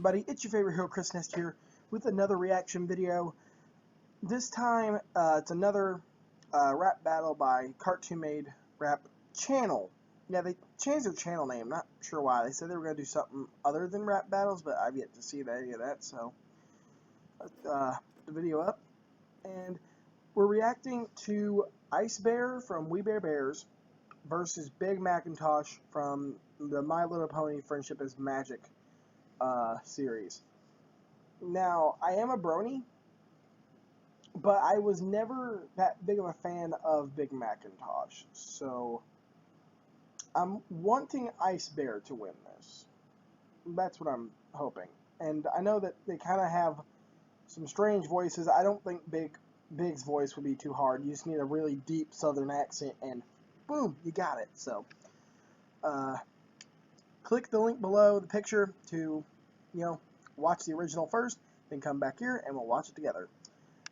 everybody, it's your favorite hero Chris Nest here with another reaction video. This time it's another rap battle by Cartoon Made Rap Channel. Yeah, they changed their channel name, not sure why. They said they were going to do something other than rap battles, but I've yet to see any of that, so let's put the video up. And we're reacting to Ice Bear from We Bare Bears versus Big MacIntosh from the My Little Pony Friendship is Magic series. Now, I am a brony, but I was never that big of a fan of Big MacIntosh, so I'm wanting Ice Bear to win this. That's what I'm hoping. And I know that they kind of have some strange voices. I don't think Big's voice would be too hard. You just need a really deep southern accent and boom, you got it. So, click the link below the picture to, watch the original first, then come back here and we'll watch it together.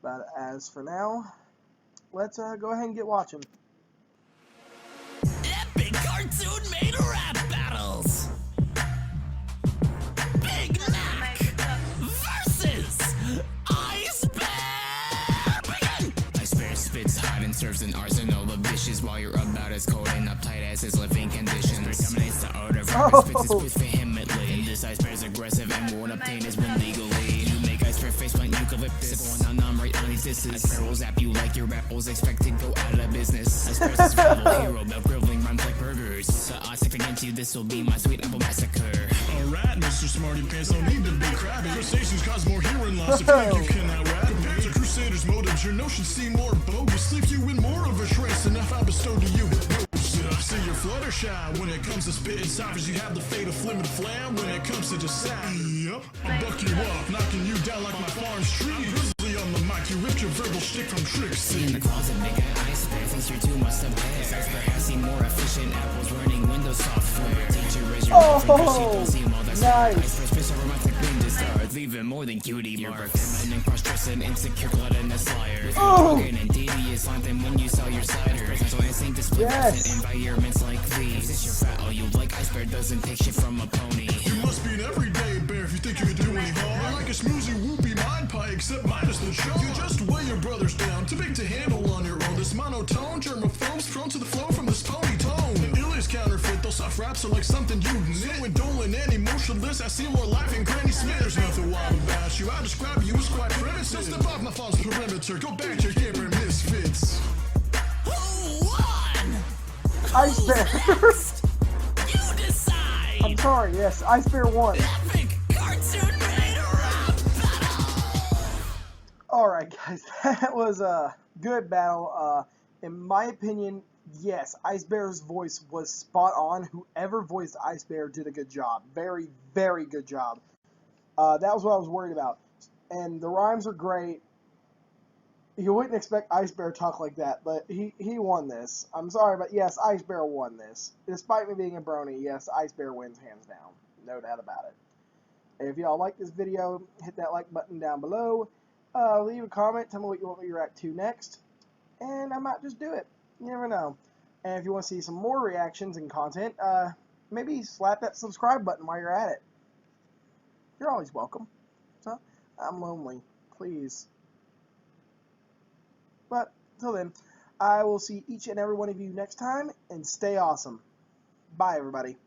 But as for now, let's go ahead and get watching. Epic Cartoon Made Rap Battles! Big Mac versus Ice Bear! Begin! Ice Bear spits hot and serves an arsenal of dishes while you're about as cold and uptight as his living conditions. Dominates the art of rap, spits his spits vehemently. And this Ice Bear's aggressive and won't obtain his win legally. You make Ice Bear face plant eucalyptus. Going on right on these disses. Ice Bear will zap you like your apples, expect to go out of business. Ice Bear's a survival hero, about gribbling rhymes like burgers. The odds stacked against you, this will be my sweet apple massacre. Alright, Mr. Smarty Pants, don't need to be crabby. Crustaceans cause more hearing loss if you cannot rap. Compared to Crusaders' motives, your notions seem more bogus. Leave you in more of a trace than if I bestowed to you hypnosis. See your Fluttershy when it comes to spitting ciphers. You have the fate of flim and flam when it comes to decipher. Yep, I'll buck you up, knocking you down like my farm's tree. Grizzly on the mic, you ripped your verbal shtick from Trixie. In the closet, big Ice Bear thinks you're too much to bear. Ice Bear has seen more efficient apples running Windows software. Teacher, raise your middle finger, she don't see them all that's nice. Ice Bear's fish over my tech ninja stars, leaving more than cutie marks. Feminine, cross-dressing, insecure, gluttonous liar. Broken and devious, like them when you sell your cider. Potential instinct display environments like these. It's your fat, all you like. Ice Bear doesn't take shit from a pony. You must be an everyday bear if you think you can do any harm. You're like a smoozy whoopie mind pie, except minus the charm. You just weigh your brothers down, too big to handle on your own. This monotone, germaphobe's prone to the flow from this pony tone. And Illy's counterfeit, those soft raps are like something you knit. When Dolan and emotionless, I see more life in Granny Smith. There's nothing wild about you, I describe you as quite primitive. So step off my phone's perimeter, go back to your camera misfits. Who won? Ice Bear. You decide. I'm sorry, yes, Ice Bear won. Epic Cartoon Made Rap Battle. Alright guys, that was a good battle. In my opinion, yes, Ice Bear's voice was spot on. Whoever voiced Ice Bear did a good job. Very, very good job. That was what I was worried about. And the rhymes are great. You wouldn't expect Ice Bear to talk like that, but he won this. I'm sorry, but yes, Ice Bear won this. Despite me being a brony, yes, Ice Bear wins hands down. No doubt about it. And if y'all like this video, hit that like button down below. Leave a comment, tell me what you want me to react to next, and I might just do it. You never know. And if you want to see some more reactions and content, maybe slap that subscribe button while you're at it. You're always welcome. So, I'm lonely. Please. But, till then, I will see each and every one of you next time, and stay awesome. Bye, everybody.